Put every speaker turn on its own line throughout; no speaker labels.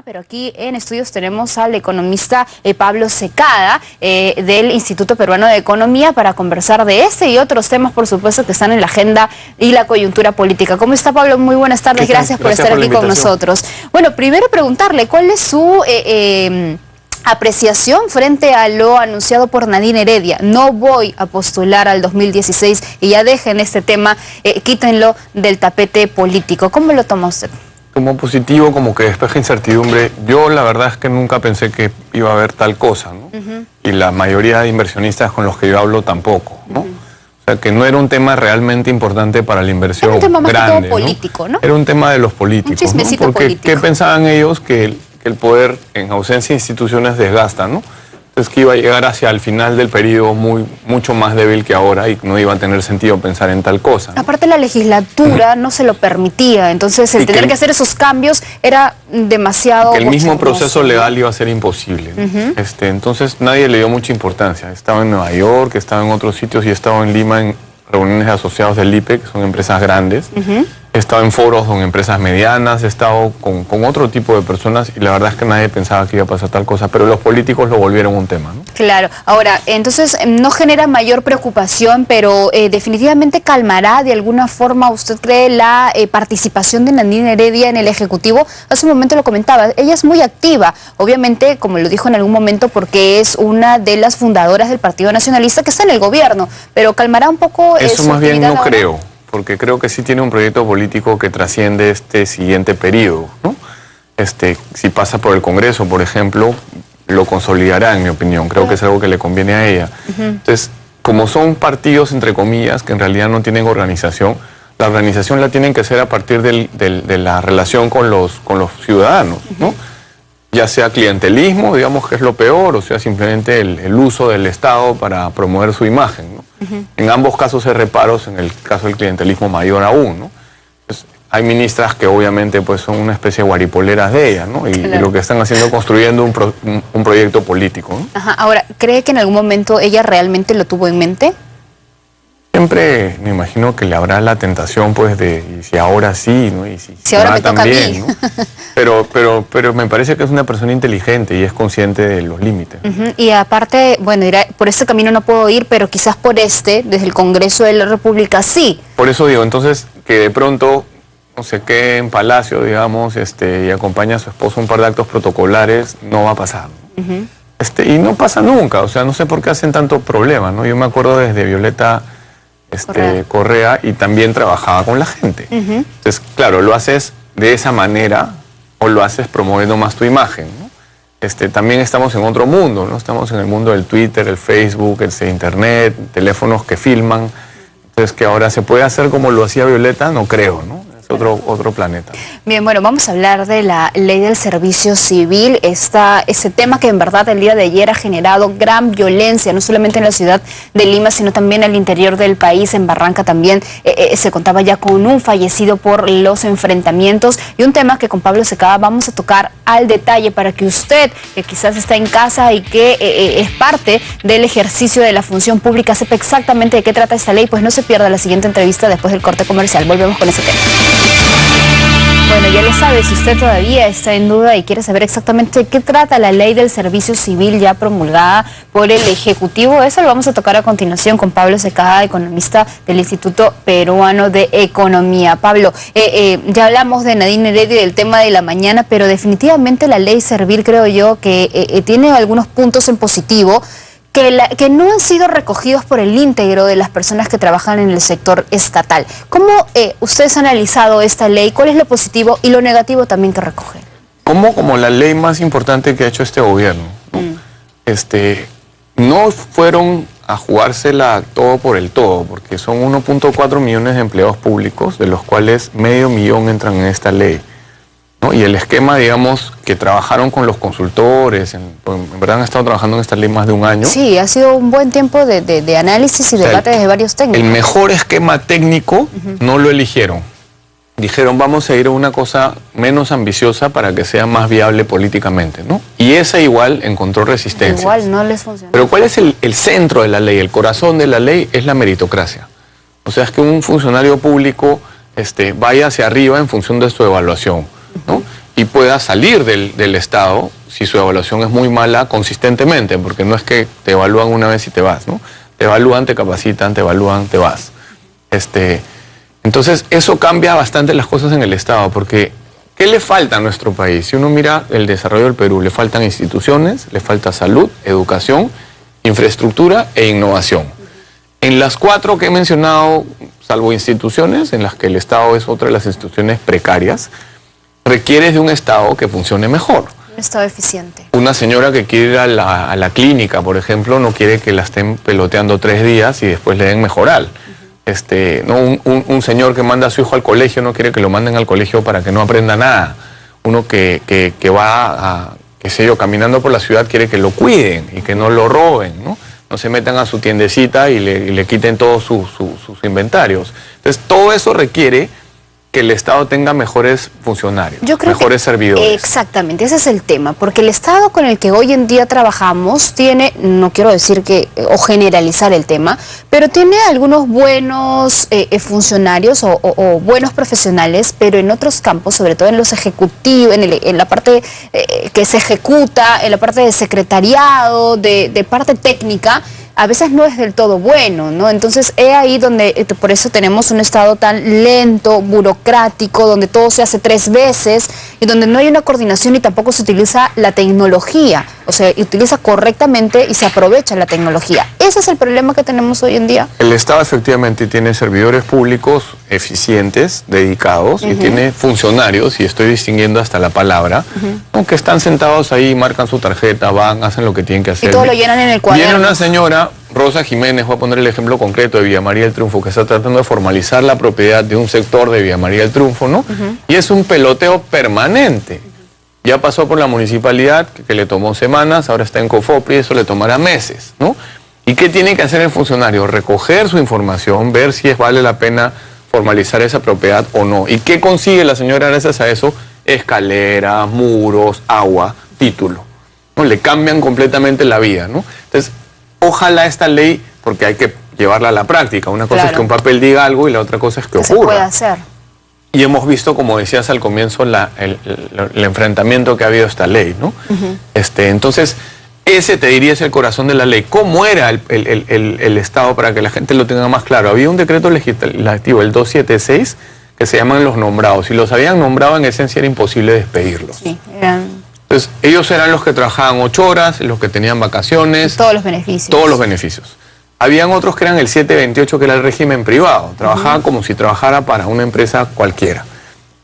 Pero aquí en estudios tenemos al economista Pablo Secada del Instituto Peruano de Economía para conversar de este y otros temas, por supuesto, que están en la agenda y la coyuntura política. ¿Cómo está, Pablo? Muy buenas tardes, gracias por estar aquí con nosotros. Bueno, primero preguntarle, ¿cuál es su apreciación frente a lo anunciado por Nadine Heredia? No voy a postular al 2016 y ya dejen este tema, quítenlo del tapete político. ¿Cómo lo toma usted?
Como positivo, como que despeja incertidumbre. Yo la verdad es que nunca pensé que iba a haber tal cosa, ¿no? Y la mayoría de inversionistas con los que yo hablo tampoco, ¿no? O sea, que no era un tema realmente importante para la inversión grande. Era un tema más que todo
político, ¿no?
Era un tema de los políticos,
un chismecito,
¿no? Porque
político.
¿qué pensaban ellos? Que el poder en ausencia de instituciones desgasta, ¿no? Entonces que iba a llegar hacia el final del periodo mucho más débil que ahora y no iba a tener sentido pensar en tal cosa, ¿no?
Aparte la legislatura no se lo permitía, entonces el tener que hacer esos cambios era demasiado...
Que el mismo proceso legal iba a ser imposible, ¿no? Entonces nadie le dio mucha importancia. Estaba en Nueva York, estaba en otros sitios y estaba en Lima en reuniones de asociados del IPE, que son empresas grandes. He estado en foros con empresas medianas, he estado con otro tipo de personas y la verdad es que nadie pensaba que iba a pasar tal cosa, pero los políticos lo volvieron un tema, ¿no?
Claro. Ahora, entonces no genera mayor preocupación, pero definitivamente calmará de alguna forma, ¿usted cree, la participación de Nadine Heredia en el Ejecutivo? Hace un momento lo comentaba, ella es muy activa, obviamente, como lo dijo en algún momento, porque es una de las fundadoras del Partido Nacionalista que está en el gobierno, pero calmará un poco
eso más bien no creo. Porque creo que sí tiene un proyecto político que trasciende este siguiente periodo, ¿no? Si pasa por el Congreso, por ejemplo, lo consolidará, en mi opinión. Creo que es algo que le conviene a ella. Entonces, como son partidos, entre comillas, que en realidad no tienen organización, la organización la tienen que hacer a partir de la relación con los ciudadanos, ¿no? Ya sea clientelismo, digamos que es lo peor, o sea simplemente el uso del Estado para promover su imagen, ¿no? En ambos casos hay reparos, en el caso del clientelismo mayor aún, ¿no? Entonces, hay ministras que obviamente pues, son una especie de guaripoleras de ella, ¿no? Y lo que están haciendo es construyendo un proyecto político, ¿no?
Ahora, ¿cree que en algún momento ella realmente lo tuvo en mente?
Siempre me imagino que le habrá la tentación, pues, de y si ahora sí, ¿no? Y si
ahora me toca
también,
a mí.
¿no? Pero me parece que es una persona inteligente y es consciente de los límites.
Y aparte, bueno, dirá, por este camino no puedo ir, pero quizás por desde el Congreso de la República sí.
Por eso digo, entonces, que de pronto no se quede en Palacio, digamos, y acompaña a su esposo a un par de actos protocolares, no va a pasar, ¿no? Y no pasa nunca, o sea, no sé por qué hacen tanto problema, ¿no? Yo me acuerdo desde Violeta Correa y también trabajaba con la gente. Entonces, claro, lo haces de esa manera o lo haces promoviendo más tu imagen, ¿no? También estamos en otro mundo, ¿no? Estamos en el mundo del Twitter, el Facebook, Internet, teléfonos que filman. Entonces, que ahora se puede hacer como lo hacía Violeta, no creo, ¿no? Es otro planeta.
Bien, bueno, vamos a hablar de la ley del servicio civil, ese tema que en verdad el día de ayer ha generado gran violencia, no solamente en la ciudad de Lima, sino también al interior del país, en Barranca también se contaba ya con un fallecido por los enfrentamientos, y un tema que con Pablo Secada vamos a tocar al detalle para que usted, que quizás está en casa y que es parte del ejercicio de la función pública, sepa exactamente de qué trata esta ley, pues no se pierda la siguiente entrevista después del corte comercial. Volvemos con ese tema. Bueno, ya lo sabe, si usted todavía está en duda y quiere saber exactamente de qué trata la ley del servicio civil ya promulgada por el Ejecutivo, eso lo vamos a tocar a continuación con Pablo Secada, economista del Instituto Peruano de Economía. Pablo, ya hablamos de Nadine Heredia y del tema de la mañana, pero definitivamente la ley servil creo yo que tiene algunos puntos en positivo, que no han sido recogidos por el íntegro de las personas que trabajan en el sector estatal. ¿Cómo ustedes han analizado esta ley? ¿Cuál es lo positivo y lo negativo también que recoge?
Como la ley más importante que ha hecho este gobierno, ¿no? No fueron a jugársela todo por el todo, porque son 1.4 millones de empleados públicos, de los cuales 500.000 entran en esta ley, ¿no? Y el esquema, digamos, que trabajaron con los consultores, en verdad han estado trabajando en esta ley más de un año.
Sí, ha sido un buen tiempo de análisis y debate de varios técnicos.
El mejor esquema técnico no lo eligieron. Dijeron, vamos a ir a una cosa menos ambiciosa para que sea más viable políticamente, ¿no? Y esa igual encontró resistencia.
Igual no les funcionó.
Pero ¿cuál es el centro de la ley? El corazón de la ley es la meritocracia. O sea, es que un funcionario público vaya hacia arriba en función de su evaluación, ¿no? y pueda salir del Estado si su evaluación es muy mala consistentemente, porque no es que te evalúan una vez y te vas, ¿no? Te evalúan, te capacitan, te evalúan, te vas. Entonces, eso cambia bastante las cosas en el Estado, porque ¿qué le falta a nuestro país? Si uno mira el desarrollo del Perú, le faltan instituciones, le falta salud, educación, infraestructura e innovación. En las 4 que he mencionado, salvo instituciones, en las que el Estado es otra de las instituciones precarias, requieres de un Estado que funcione mejor.
Un Estado eficiente.
Una señora que quiere ir a la clínica, por ejemplo, no quiere que la estén peloteando 3 días y después le den mejoral. ¿No? Un señor que manda a su hijo al colegio no quiere que lo manden al colegio para que no aprenda nada. Uno que va, qué sé yo, caminando por la ciudad quiere que lo cuiden y que no lo roben, ¿no? No se metan a su tiendecita y le quiten todos sus inventarios. Entonces, todo eso requiere que el Estado tenga mejores funcionarios, mejores servidores.
Exactamente, ese es el tema, porque el Estado con el que hoy en día trabajamos tiene, no quiero decir o generalizar el tema, pero tiene algunos buenos funcionarios o buenos profesionales, pero en otros campos, sobre todo en los ejecutivos, en la parte que se ejecuta, en la parte de secretariado, de parte técnica, a veces no es del todo bueno, ¿no? Entonces es ahí donde, por eso tenemos un Estado tan lento, burocrático, donde todo se hace 3 veces y donde no hay una coordinación y tampoco se utiliza la tecnología, o sea, utiliza correctamente y se aprovecha la tecnología. Ese es el problema que tenemos hoy en día.
El Estado efectivamente tiene servidores públicos eficientes, dedicados, y tiene funcionarios, y estoy distinguiendo hasta la palabra, que están sentados ahí, marcan su tarjeta, van, hacen lo que tienen que hacer.
Y todo lo llenan en el cuaderno.
Viene una señora, Rosa Jiménez, voy a poner el ejemplo concreto de Villa María del Triunfo, que está tratando de formalizar la propiedad de un sector de Villa María del Triunfo, ¿no? Y es un peloteo permanente. Ya pasó por la municipalidad, que le tomó semanas, ahora está en COFOPRI, eso le tomará meses, ¿no? ¿Y qué tiene que hacer el funcionario? Recoger su información, ver si vale la pena formalizar esa propiedad o no. ¿Y qué consigue la señora gracias a eso? Escaleras, muros, agua, título, ¿no? Le cambian completamente la vida, ¿no? Entonces, ojalá esta ley, porque hay que llevarla a la práctica. Una cosa es que un papel diga algo y la otra cosa es que ocurra.
Se puede hacer.
Y hemos visto, como decías al comienzo, el enfrentamiento que ha habido a esta ley, ¿no? Entonces, ese te diría es el corazón de la ley. ¿Cómo era el Estado para que la gente lo tenga más claro? Había un decreto legislativo, el 276, que se llaman los nombrados. Si los habían nombrado, en esencia era imposible despedirlos.
Sí, eran...
Entonces, ellos eran los que trabajaban 8 horas, los que tenían vacaciones.
Y todos los beneficios.
Todos los beneficios. Habían otros que eran el 728, que era el régimen privado. Trabajaban como si trabajara para una empresa cualquiera.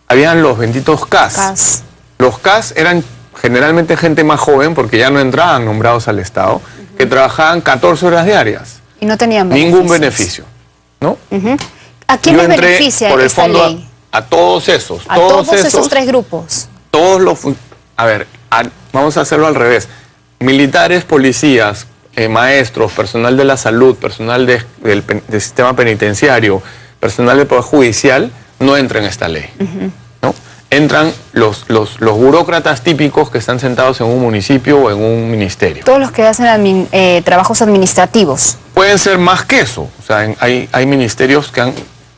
Habían los benditos CAS. Los CAS eran generalmente gente más joven, porque ya no entraban nombrados al Estado, que trabajaban 14 horas diarias.
Y no tenían beneficios.
Ningún beneficio, ¿no?
¿A quién les beneficia
por el
esta
fondo
ley?
A todos esos.
A todos esos 3 grupos.
Todos los... A ver, vamos a hacerlo al revés. Militares, policías, maestros, personal de la salud, personal del sistema penitenciario, personal del Poder Judicial, no entran en esta ley, ¿no? Entran los burócratas típicos que están sentados en un municipio o en un ministerio.
Todos los que hacen trabajos administrativos.
Pueden ser más que eso. O sea, hay ministerios que han...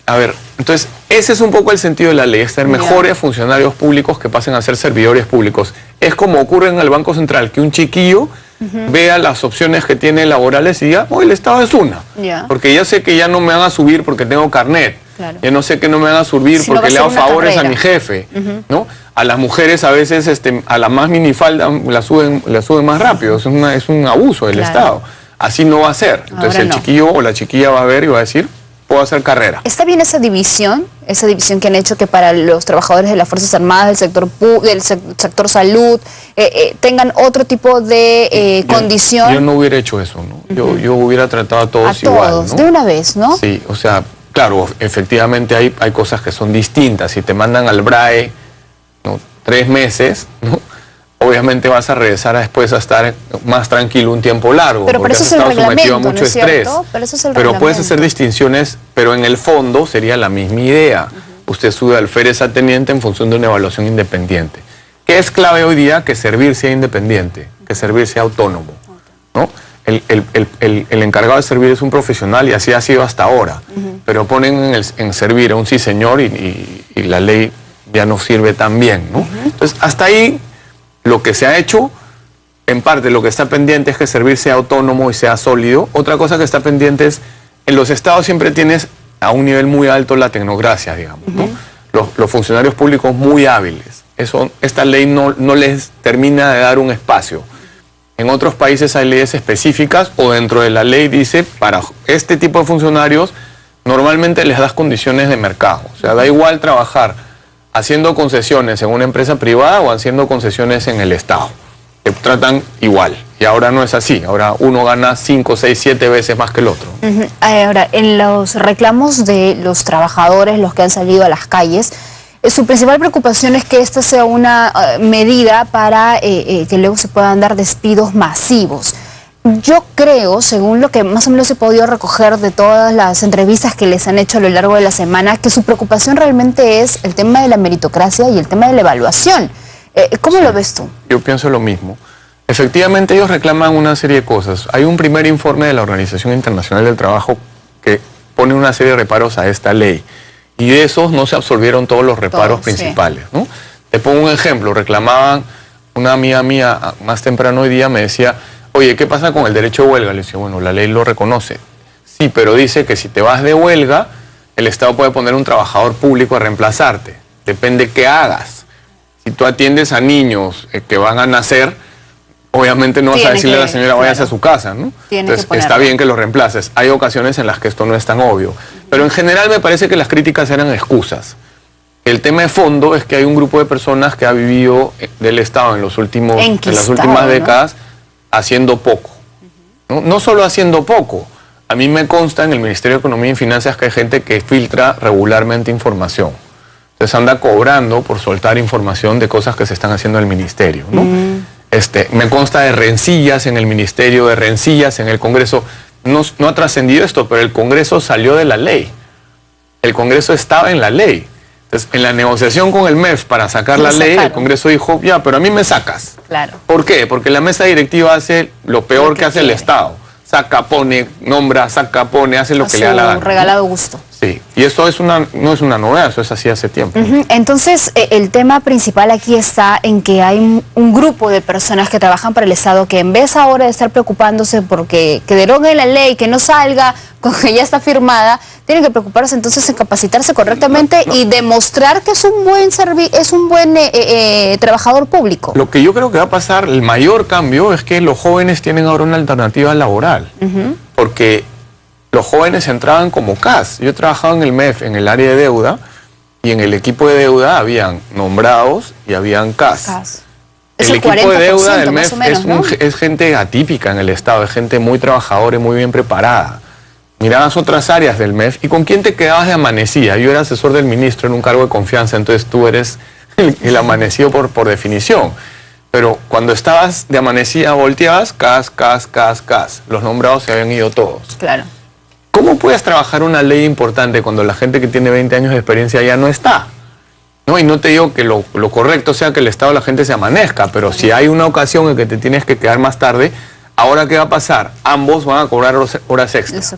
A ver, entonces, ese es un poco el sentido de la ley, es ser mejores funcionarios públicos que pasen a ser servidores públicos. Es como ocurre en el Banco Central, que un chiquillo vea las opciones que tiene laborales y diga, oh, el Estado es una. Porque ya sé que ya no me van a subir porque tengo carnet. Ya no sé que no me van a subir porque le hago favores a mi jefe, ¿no? A las mujeres a veces, a la más minifalda la suben más rápido. Es un abuso del Estado. Así no va a ser. Entonces el chiquillo o la chiquilla va a ver y va a decir, puedo hacer carrera.
¿Está bien esa división que han hecho que para los trabajadores de las Fuerzas Armadas, del sector salud, tengan otro tipo de condición?
Yo no hubiera hecho eso, ¿no? Yo hubiera tratado a todos igual,
A todos,
¿no?
de una vez, ¿no?
Sí, o sea, claro, efectivamente hay cosas que son distintas. Si te mandan al BRAE, ¿no? 3 meses, ¿no? Obviamente vas a regresar después a estar más tranquilo un tiempo largo.
Pero por eso es el reglamento,
a mucho
¿no es
estrés.
cierto? Pero eso es el
Pero puedes hacer distinciones, pero en el fondo sería la misma idea. Usted sube al alférez a teniente en función de una evaluación independiente. ¿Qué es clave hoy día? Que servir sea independiente, que servir sea autónomo, ¿no? El encargado de servir es un profesional y así ha sido hasta ahora. Pero ponen en servir a un sí señor y la ley ya no sirve tan bien, ¿no? Entonces, hasta ahí lo que se ha hecho, en parte lo que está pendiente es que el servicio sea autónomo y sea sólido. Otra cosa que está pendiente es, en los estados siempre tienes a un nivel muy alto la tecnocracia, digamos, ¿no? Los funcionarios públicos muy hábiles. Esta ley no les termina de dar un espacio. En otros países hay leyes específicas o dentro de la ley dice, para este tipo de funcionarios, normalmente les das condiciones de mercado. O sea, da igual trabajar haciendo concesiones en una empresa privada o haciendo concesiones en el Estado. Te tratan igual. Y ahora no es así. Ahora uno gana 5, 6, 7 veces más que el otro.
Ahora, en los reclamos de los trabajadores, los que han salido a las calles, su principal preocupación es que esta sea una medida para que luego se puedan dar despidos masivos. Yo creo, según lo que más o menos he podido recoger de todas las entrevistas que les han hecho a lo largo de la semana, que su preocupación realmente es el tema de la meritocracia y el tema de la evaluación. ¿Cómo lo ves tú?
Yo pienso lo mismo. Efectivamente, ellos reclaman una serie de cosas. Hay un primer informe de la Organización Internacional del Trabajo que pone una serie de reparos a esta ley. Y de esos no se absorbieron todos los reparos principales, ¿no? Te pongo un ejemplo. Reclamaban, una amiga mía más temprano hoy día me decía, oye, ¿qué pasa con el derecho de huelga? Le decía, bueno, la ley lo reconoce. Sí, pero dice que si te vas de huelga, el Estado puede poner un trabajador público a reemplazarte. Depende qué hagas. Si tú atiendes a niños que van a nacer, obviamente no vas a decirle a la señora, váyase a su casa, ¿no? Entonces, está bien que lo reemplaces. Hay ocasiones en las que esto no es tan obvio. Pero en general me parece que las críticas eran excusas. El tema de fondo es que hay un grupo de personas que ha vivido del Estado en las últimas décadas haciendo poco. No solo haciendo poco. A mí me consta en el Ministerio de Economía y Finanzas que hay gente que filtra regularmente información. Entonces anda cobrando por soltar información de cosas que se están haciendo en el ministerio, ¿no? Me consta de rencillas en el ministerio, de rencillas en el Congreso. No ha trascendido esto, pero el Congreso salió de la ley. El Congreso estaba en la ley. Entonces, en la negociación con el MEF para sacar la ley, el Congreso dijo, ya, pero a mí me sacas.
Claro.
¿Por qué? Porque la mesa directiva hace lo peor que hace el Estado. Saca, pone, nombra, saca, pone, hace lo que le da la gana.
Un regalado gusto.
Sí, y eso no es una novedad, eso es así hace tiempo.
Entonces, el tema principal aquí está en que hay un grupo de personas que trabajan para el Estado que en vez ahora de estar preocupándose porque que derogue la ley, que no salga, que ya está firmada, tienen que preocuparse entonces en capacitarse correctamente y demostrar que es un buen trabajador público.
Lo que yo creo que va a pasar, el mayor cambio, es que los jóvenes tienen ahora una alternativa laboral. Porque los jóvenes entraban como CAS. Yo he trabajado en el MEF, en el área de deuda, y en el equipo de deuda habían nombrados y habían CAS. El equipo de deuda del MEF es gente atípica en el Estado, es gente muy trabajadora y muy bien preparada. Mirabas otras áreas del MEF, ¿y con quién te quedabas de amanecida? Yo era asesor del ministro en un cargo de confianza, entonces tú eres el amanecido por definición. Pero cuando estabas de amanecida, volteabas, CAS. Los nombrados se habían ido todos.
Claro.
¿Cómo puedes trabajar una ley importante cuando la gente que tiene 20 años de experiencia ya no está? ¿No? Y no te digo que lo correcto sea que el Estado la gente se amanezca, pero si hay una ocasión en que te tienes que quedar más tarde, ¿ahora qué va a pasar? Ambos van a cobrar horas extras.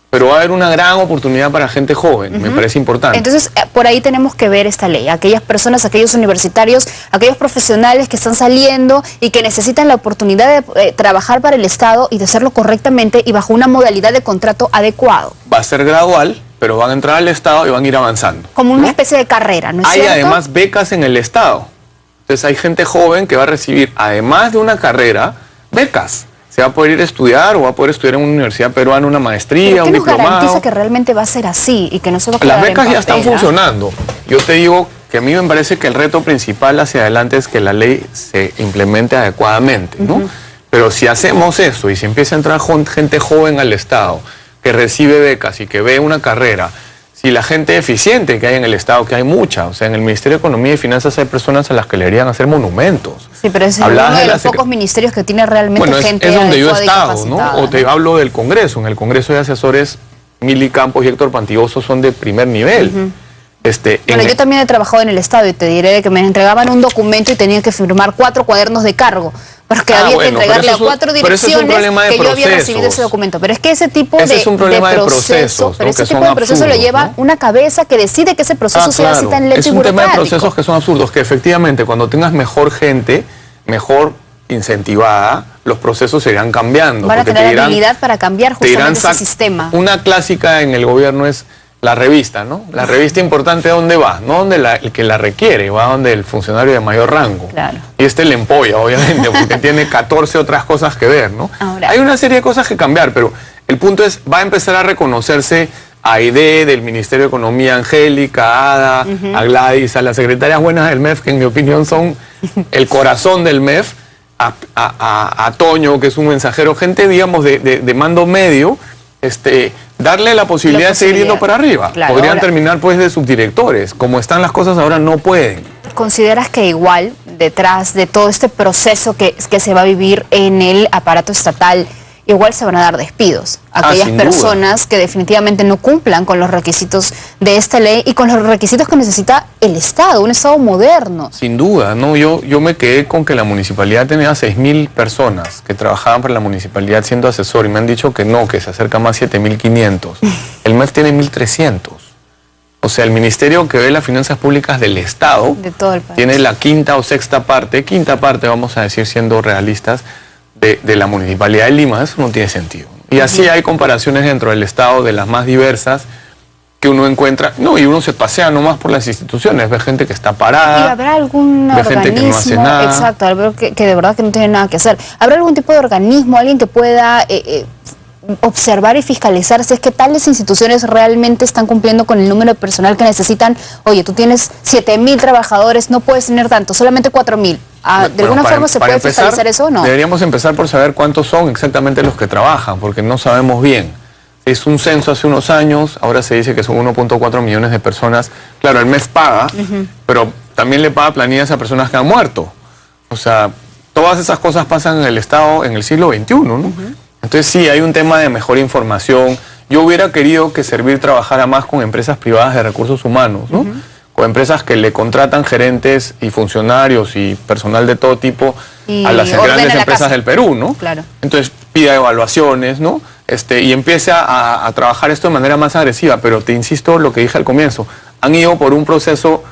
Pero va a haber una gran oportunidad para gente joven, me parece importante.
Entonces, por ahí tenemos que ver esta ley. Aquellas personas, aquellos universitarios, aquellos profesionales que están saliendo y que necesitan la oportunidad de trabajar para el Estado y de hacerlo correctamente y bajo una modalidad de contrato adecuado.
Va a ser gradual, pero van a entrar al Estado y van a ir avanzando.
Como una especie de carrera, ¿no es cierto?
Hay además becas en el Estado. Entonces hay gente joven que va a recibir, además de una carrera, becas. Se va a poder ir a estudiar o va a poder estudiar en una universidad peruana una maestría, un diplomado. ¿Qué nos garantiza
que realmente va a ser así y que no se va a quedar
Las becas ya están funcionando. Yo te digo que a mí me parece que el reto principal hacia adelante es que la ley se implemente adecuadamente, ¿no? Pero si hacemos eso y si empieza a entrar gente joven al Estado que recibe becas y que ve una carrera, si la gente eficiente que hay en el Estado, que hay mucha, o sea, en el Ministerio de Economía y Finanzas hay personas a las que le harían hacer monumentos.
Sí, pero es uno de los pocos ministerios que tiene realmente gente.
Es donde yo he estado, ¿no? O te hablo del Congreso. En el Congreso de asesores, Mili Campos y Héctor Pantigoso son de primer nivel.
Bueno, yo también he trabajado en el Estado y te diré que me entregaban un documento y tenía que firmar 4 cuadernos de cargo, porque había que entregarle a 4 direcciones
que
yo había recibido ese documento. Pero es que ese tipo
de procesos,
pero ese tipo de proceso lo lleva una cabeza que decide que ese proceso sea así tan lento y burocrático.
Es un tema de procesos que son absurdos, que efectivamente cuando tengas mejor gente, mejor incentivada, los procesos se irán cambiando.
Van a tener habilidad para cambiar justamente ese sistema.
Una clásica en el gobierno es la revista, ¿no? La revista importante, ¿a dónde va? No donde el que la requiere, va donde el funcionario de mayor rango.
Claro.
Y le empolla, obviamente, porque tiene 14 otras cosas que ver, ¿no?
Ahora,
hay una serie de cosas que cambiar, pero el punto es, va a empezar a reconocerse a Aide del Ministerio de Economía, Angélica, a Ada, a Gladys, a las secretarias buenas del MEF, que en mi opinión son el corazón del MEF, a Toño, que es un mensajero, gente, digamos, de mando medio, darle la posibilidad de seguir yendo para arriba.
Claro,
podrían
ahora,
terminar pues de subdirectores. Como están las cosas ahora, no pueden.
¿Consideras que igual detrás de todo este proceso que se va a vivir en el aparato estatal, igual se van a dar despidos? Aquellas personas que definitivamente no cumplan con los requisitos de esta ley y con los requisitos que necesita el Estado, un Estado moderno.
Sin duda, ¿no? Yo me quedé con que la municipalidad tenía 6.000 personas que trabajaban para la municipalidad siendo asesor y me han dicho que no, que se acerca más 7.500. El MEF tiene 1.300. O sea, el ministerio que ve las finanzas públicas del Estado
de todo el país
tiene la quinta parte vamos a decir siendo realistas, de la municipalidad de Lima. Eso no tiene sentido. Y así hay comparaciones dentro del Estado de las más diversas que uno encuentra, y uno se pasea nomás por las instituciones, ve gente que está parada.
¿Y habrá algún organismo,
gente que no hace nada?
Exacto, algo que de verdad que no tiene nada que hacer? ¿Habrá algún tipo de organismo, alguien que pueda observar y fiscalizar si es que tales instituciones realmente están cumpliendo con el número de personal que necesitan? Oye, tú tienes 7.000 trabajadores, no puedes tener tanto, solamente 4.000. ¿De alguna forma se puede fiscalizar eso o no?
Deberíamos empezar por saber cuántos son exactamente los que trabajan, porque no sabemos bien. Es un censo hace unos años, ahora se dice que son 1.4 millones de personas. Claro, el MEF paga, pero también le paga planillas a personas que han muerto. O sea, todas esas cosas pasan en el Estado en el siglo XXI, ¿no? Entonces sí, hay un tema de mejor información. Yo hubiera querido que Servir trabajara más con empresas privadas de recursos humanos, ¿no? Con empresas que le contratan gerentes y funcionarios y personal de todo tipo a las grandes empresas del Perú, ¿no?
Claro.
Entonces pida evaluaciones, ¿no? Y empieza a trabajar esto de manera más agresiva, pero te insisto lo que dije al comienzo, han ido por un proceso,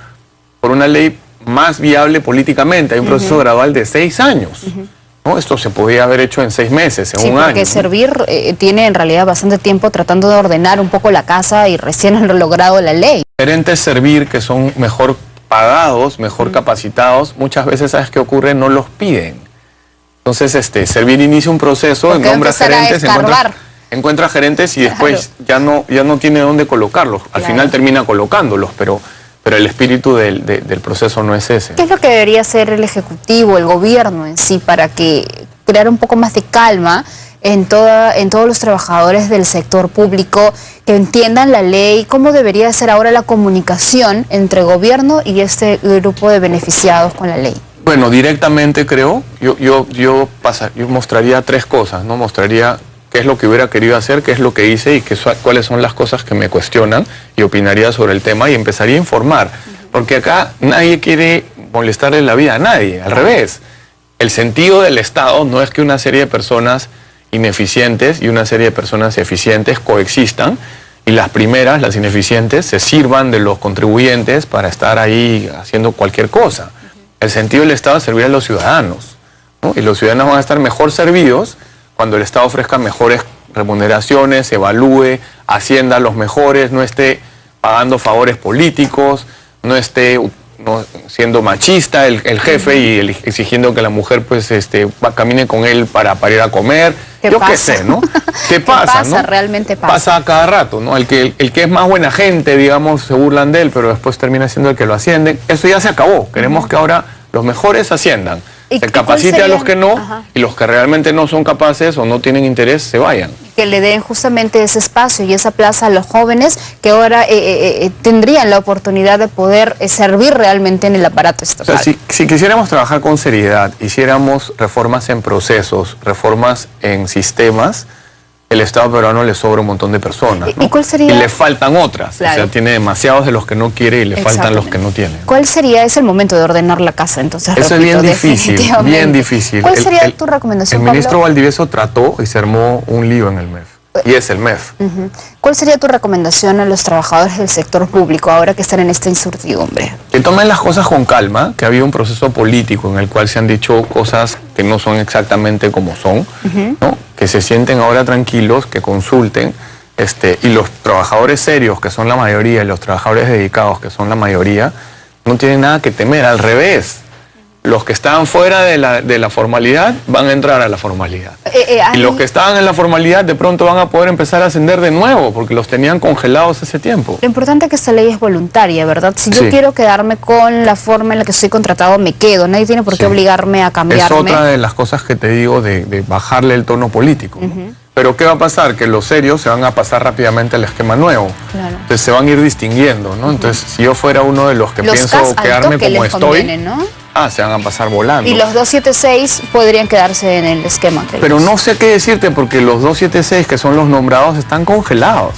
por una ley más viable políticamente, hay un proceso gradual de 6 años. ¿No? Esto se podía haber hecho en 6 meses, en un año.
Porque Servir tiene en realidad bastante tiempo tratando de ordenar un poco la casa y recién han logrado la ley.
Gerentes Servir que son mejor pagados, mejor capacitados, muchas veces, ¿sabes qué ocurre? No los piden. Entonces, Servir inicia un proceso, nombra gerentes, encuentra gerentes y después ya no tiene dónde colocarlos. Al final termina colocándolos, pero el espíritu del proceso no es ese.
¿Qué es lo que debería hacer el Ejecutivo, el Gobierno en sí, para crear un poco más de calma en todos los trabajadores del sector público, que entiendan la ley? ¿Cómo debería ser ahora la comunicación entre Gobierno y este grupo de beneficiados con la ley?
Bueno, directamente creo, yo mostraría 3 cosas, ¿no? Mostraría qué es lo que hubiera querido hacer, qué es lo que hice y cuáles son las cosas que me cuestionan, y opinaría sobre el tema y empezaría a informar. Porque acá nadie quiere molestarle la vida a nadie, al revés. El sentido del Estado no es que una serie de personas ineficientes y una serie de personas eficientes coexistan y las primeras, las ineficientes, se sirvan de los contribuyentes para estar ahí haciendo cualquier cosa. El sentido del Estado es servir a los ciudadanos, ¿no? Y los ciudadanos van a estar mejor servidos cuando el Estado ofrezca mejores remuneraciones, evalúe, Hacienda los mejores, no esté pagando favores políticos, no esté siendo machista el jefe y exigiendo que la mujer pues camine con él para ir a comer. Yo qué sé, ¿no? ¿Qué pasa, no?
Realmente pasa.
Pasa a cada rato, ¿no? El que es más buena gente, digamos, se burlan de él, pero después termina siendo el que lo ascienden. Eso ya se acabó. Queremos que ahora los mejores asciendan. Se capacite a los que no, y los que realmente no son capaces o no tienen interés se vayan.
Que le den justamente ese espacio y esa plaza a los jóvenes que ahora tendrían la oportunidad de poder servir realmente en el aparato estatal.
O sea, si quisiéramos trabajar con seriedad, hiciéramos reformas en procesos, reformas en sistemas, el Estado peruano le sobra un montón de personas, ¿no?
¿Y cuál sería?
Y le faltan otras.
Claro.
O sea, tiene demasiados de los que no quiere y le faltan los que no tiene.
¿Cuál sería? Es el momento de ordenar la casa, entonces.
Eso
repito,
es bien difícil,
definitivamente.
bien difícil.
¿Cuál sería tu recomendación,
El ministro
Pablo?
Valdivieso trató y se armó un lío en el MEF. Y es el MEF.
¿Cuál sería tu recomendación a los trabajadores del sector público ahora que están en esta incertidumbre?
Que tomen las cosas con calma, que ha habido un proceso político en el cual se han dicho cosas que no son exactamente como son, ¿no? Que se sienten ahora tranquilos, que consulten, y los trabajadores serios, que son la mayoría, y los trabajadores dedicados, que son la mayoría, no tienen nada que temer, al revés. Los que estaban fuera de la formalidad van a entrar a la formalidad. Y los que estaban en la formalidad de pronto van a poder empezar a ascender de nuevo, porque los tenían congelados ese tiempo.
Lo importante es que esta ley es voluntaria, ¿verdad? Si yo
Sí.
quiero quedarme con la forma en la que estoy contratado, me quedo. Nadie tiene por qué
Sí.
obligarme a
Es
cambiarme.
otra de las cosas que te digo de bajarle el tono político, ¿no? Pero ¿qué va a pasar? Que los serios se van a pasar rápidamente al esquema nuevo.
Claro.
Entonces se van a ir distinguiendo, ¿no? Entonces, si yo fuera uno de los que
Los
pienso
CAS al
quedarme
toque
como
les
estoy,
convienen, ¿no?
se van a pasar volando.
Y los 276 podrían quedarse en el esquema. que
Pero
ellos-
no sé qué decirte porque los 276 que son los nombrados están congelados.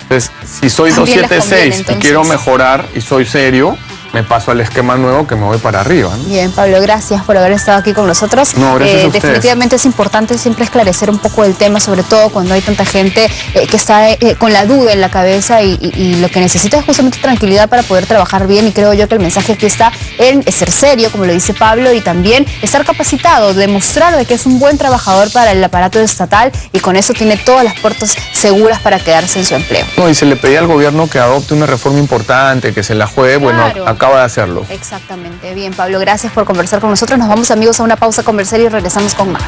Entonces, si soy
También les
276
conviene,
y
entonces.
quiero mejorar y soy serio, me paso al esquema nuevo que me voy para arriba, ¿no?
Bien, Pablo, gracias por haber estado aquí con nosotros.
No, gracias a ustedes.
Definitivamente es importante siempre esclarecer un poco el tema, sobre todo cuando hay tanta gente que está con la duda en la cabeza y lo que necesita es justamente tranquilidad para poder trabajar bien. Y creo yo que el mensaje aquí está en ser serio, como lo dice Pablo, y también estar capacitado, demostrar de que es un buen trabajador para el aparato estatal y con eso tiene todas las puertas seguras para quedarse en su empleo.
No, y se le pedía al gobierno que adopte una reforma importante, que se la juegue,
Claro.
bueno, acaba de hacerlo.
Exactamente. Bien, Pablo, gracias por conversar con nosotros. Nos vamos, amigos, a una pausa comercial y regresamos con más.